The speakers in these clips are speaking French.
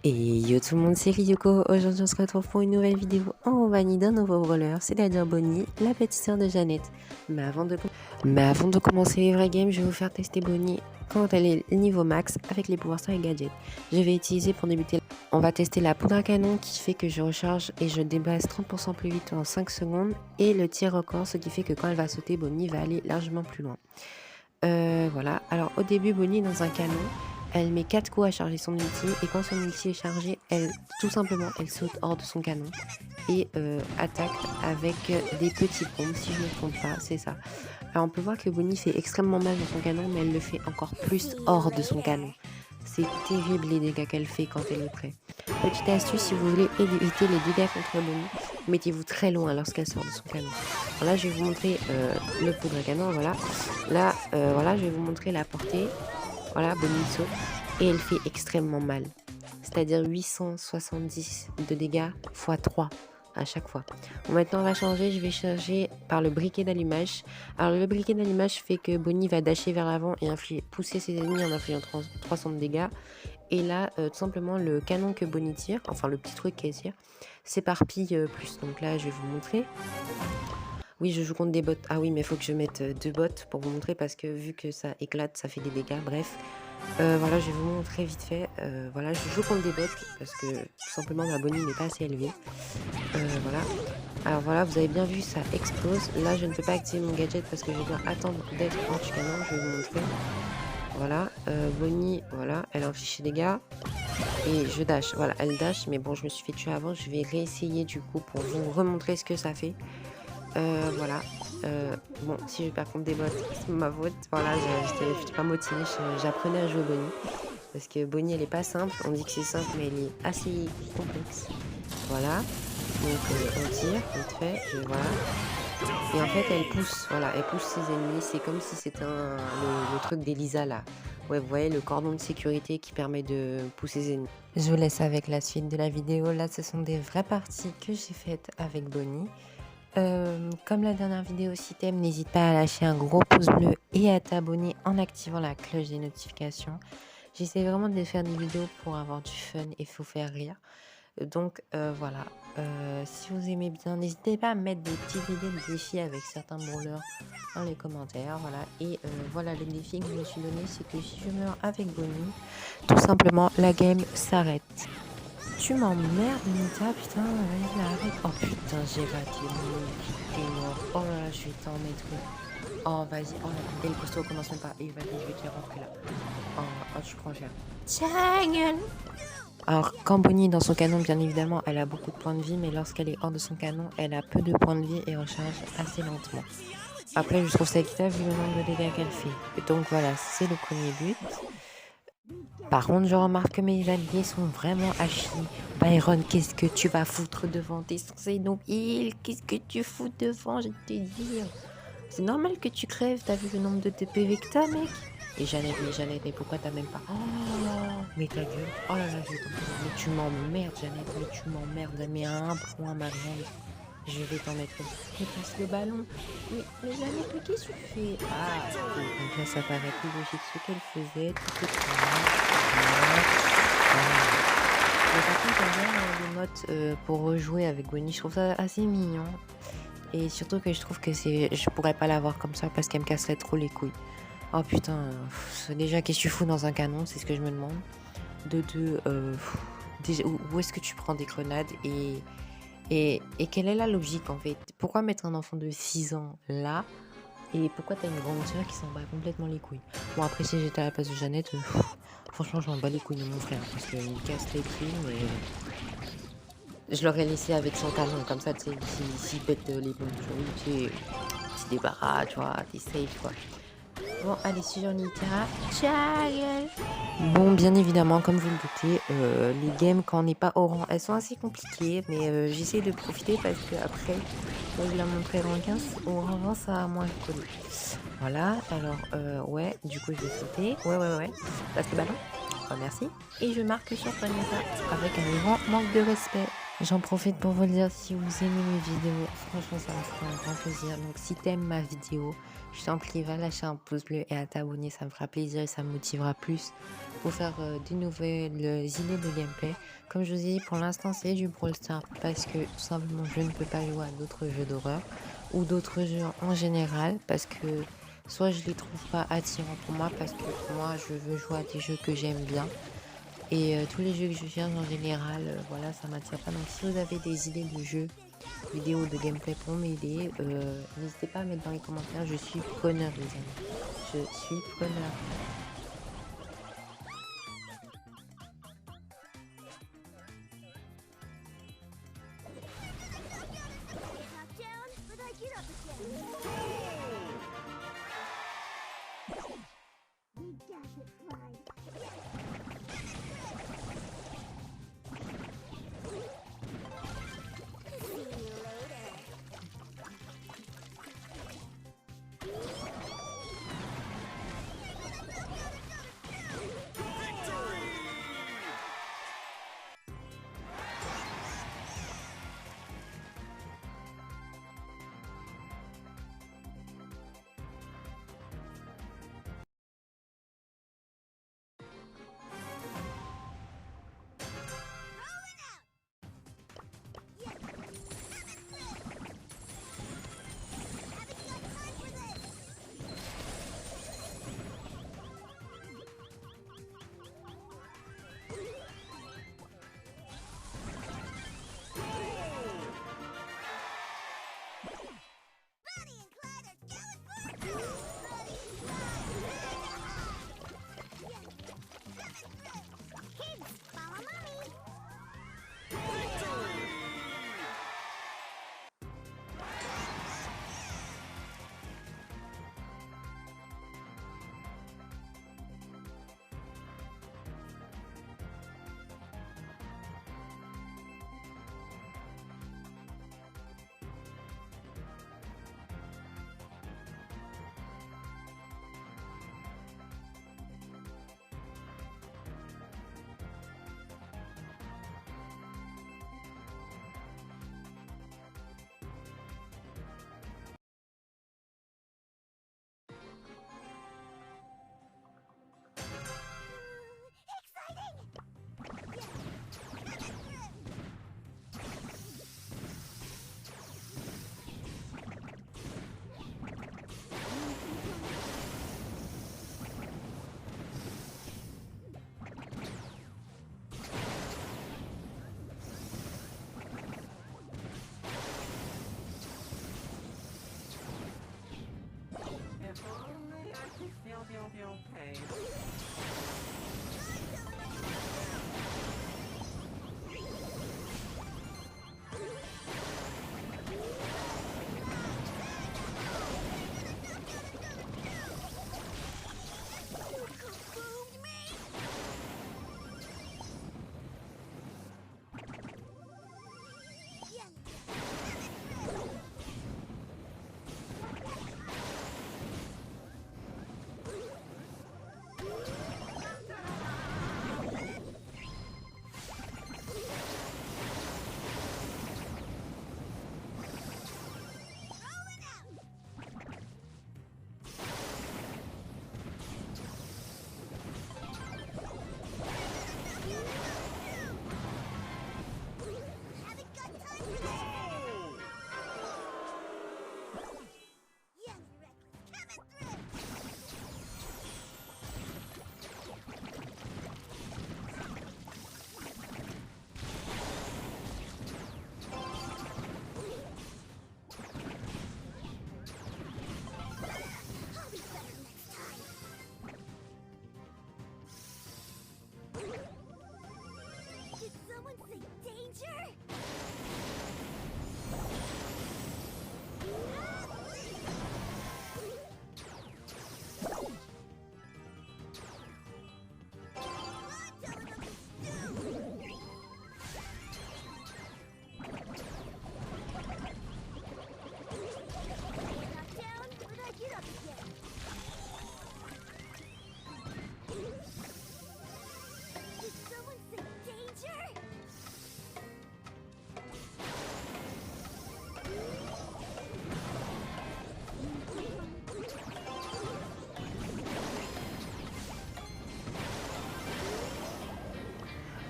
Et yo tout le monde, c'est Ryuko. Aujourd'hui, on se retrouve pour une nouvelle vidéo en compagnie d'un nouveau brawler, c'est-à-dire Bonnie, la petite sœur de Jeannette. Mais avant de commencer les vrais games, je vais vous faire tester Bonnie quand elle est niveau max avec les pouvoirs stars et gadgets. Je vais utiliser pour débuter, on va tester la poudre à canon qui fait que je recharge et je débase 30% plus vite en 5 secondes et le tir record, ce qui fait que quand elle va sauter, Bonnie va aller largement plus loin. Voilà, alors au début, Bonnie est dans un canon. Elle met 4 coups à charger son ulti et quand son ulti est chargé, tout simplement, elle saute hors de son canon et attaque avec des petits pompes, si je ne me trompe pas, c'est ça. Alors on peut voir que Bonnie fait extrêmement mal dans son canon, mais elle le fait encore plus hors de son canon. C'est terrible les dégâts qu'elle fait quand elle est prête. Petite astuce, si vous voulez éviter les dégâts contre Bonnie, mettez-vous très loin lorsqu'elle sort de son canon. Alors là, je vais vous montrer le poudre à canon, voilà. Là, voilà, je vais vous montrer la portée. Voilà, Bonnie saute et elle fait extrêmement mal. C'est-à-dire 870 de dégâts x 3 à chaque fois. Bon, maintenant on va changer, je vais changer par le briquet d'allumage. Alors le briquet d'allumage fait que Bonnie va dasher vers l'avant et pousser ses ennemis en infligeant 300 de dégâts. Et là, tout simplement, le canon que Bonnie tire, enfin le petit truc qu'elle tire, s'éparpille plus. Donc là, je vais vous montrer. Oui, je joue contre des bots. Ah oui, mais il faut que je mette 2 bots pour vous montrer parce que vu que ça éclate, ça fait des dégâts. Bref, voilà, je vais vous montrer vite fait. Voilà, je joue contre des bots parce que tout simplement ma bonnie n'est pas assez élevée. Voilà. Alors voilà, vous avez bien vu, ça explose. Là, je ne peux pas activer mon gadget parce que je dois attendre d'être hors du canon. Je vais vous montrer. Voilà, Bonnie, voilà, elle inflige des dégâts. Et je dash, voilà, elle dash. Mais bon, je me suis fait tuer avant. Je vais réessayer du coup pour vous remontrer ce que ça fait. Voilà. Bon, si je perds contre des bots, c'est ma faute. Voilà, j'étais pas motivée, j'apprenais à jouer Bonnie. Parce que Bonnie, elle est pas simple. On dit que c'est simple, mais elle est assez complexe. Voilà. Donc, on tire, vite fait, voilà. Et en fait, elle pousse, voilà, elle pousse ses ennemis. C'est comme si c'était le truc d'Elisa, là. Ouais, vous voyez, le cordon de sécurité qui permet de pousser ses ennemis. Je vous laisse avec la suite de la vidéo. Là, ce sont des vraies parties que j'ai faites avec Bonnie. Comme la dernière vidéo, si t'aimes, n'hésite pas à lâcher un gros pouce bleu et à t'abonner en activant la cloche des notifications. J'essaie vraiment de faire des vidéos pour avoir du fun et vous faire rire. Donc voilà, si vous aimez bien, n'hésitez pas à mettre des petites idées de défis avec certains brawlers dans les commentaires. Voilà, et voilà, le défi que je me suis donné, c'est que si je meurs avec Bonnie, tout simplement, la game s'arrête. Tu m'emmerdes, Nita, putain, vas-y, arrête. Oh putain, j'ai raté mon t'es mort. Oh là là, je vais t'en mettre une. Oh, vas-y, oh là, et le costaud commence même pas. Et vas-y, je vais te les rentrer là. Oh, oh, tu prends cher. Ta gueule. Alors, quand Bonnie est dans son canon, bien évidemment, elle a beaucoup de points de vie, mais lorsqu'elle est hors de son canon, elle a peu de points de vie et recharge assez lentement. Après, je trouve ça équitable vu le nombre de dégâts qu'elle fait. Et donc voilà, c'est le premier but. Par contre, je remarque que mes alliés sont vraiment hachis. Byron, qu'est-ce que tu vas foutre devant? T'es censé nous heal. Qu'est-ce que tu fous devant, je vais te dire. C'est normal que tu crèves, t'as vu le nombre de TPV que t'as, mec? Et Jeannette, mais pourquoi t'as même pas... Oh, mais ta gueule. Oh là là, je vais t'en mettre. Mais tu m'emmerdes, Jeannette, mais tu m'emmerdes. Mais à un point, ma grande. Je vais t'en mettre. Mais passe le ballon. Mais Jeannette, mais qu'est-ce que tu fais? Ah, donc là, ça paraît plus logique ce qu'elle faisait. Tout est mais par contre, j'aime bien les modes pour rejouer avec Bonnie. Je trouve ça assez mignon. Et surtout que je trouve que je pourrais pas l'avoir comme ça parce qu'elle me casserait trop les couilles. Oh putain, déjà qu'est-ce que tu fous dans un canon, c'est ce que je me demande. De deux, déjà, où est-ce que tu prends des grenades et quelle est la logique en fait? Pourquoi mettre un enfant de 6 ans là? Et pourquoi t'as une grande sœur qui s'en bat complètement les couilles? Bon après si j'étais à la place de Jeannette, franchement je m'en bats les couilles de mon frère parce qu'il casse les couilles mais... Je l'aurais laissé avec son canon, comme ça, tu sais, s'il pète les bombes, tu sais, petit débarras, tu vois, t'es safe, quoi. Bon, allez, sur Nita. Ciao. Bon, bien évidemment, comme vous le doutez, les games, quand on n'est pas au rang, elles sont assez compliquées, mais j'essaie de profiter parce que après, quand je la montrer rang 15, au rang 20, ça a moins collé. Voilà, alors, ouais, du coup, je vais sauter. Ouais. Passe le ballon. Oh, merci. Et je marque sur toi, Nita, avec un grand manque de respect. J'en profite pour vous le dire, si vous aimez mes vidéos, franchement ça me fera un grand plaisir. Donc si t'aimes ma vidéo, je t'en prie, va lâcher un pouce bleu et à t'abonner, ça me fera plaisir et ça me motivera plus pour faire de nouvelles idées de gameplay. Comme je vous ai dit, pour l'instant c'est du Brawl Stars parce que tout simplement je ne peux pas jouer à d'autres jeux d'horreur ou d'autres jeux en général parce que soit je les trouve pas attirants pour moi parce que moi je veux jouer à des jeux que j'aime bien. Et tous les jeux que je cherche en général, voilà, ça m'attire pas. Donc si vous avez des idées de jeux, vidéos, de gameplay pour m'aider, n'hésitez pas à mettre dans les commentaires. Je suis preneur, les amis. Je suis preneur.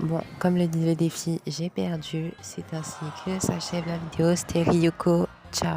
Bon, comme le dit le défi, j'ai perdu. C'est ainsi que s'achève la vidéo. C'était Ryuko. Ciao.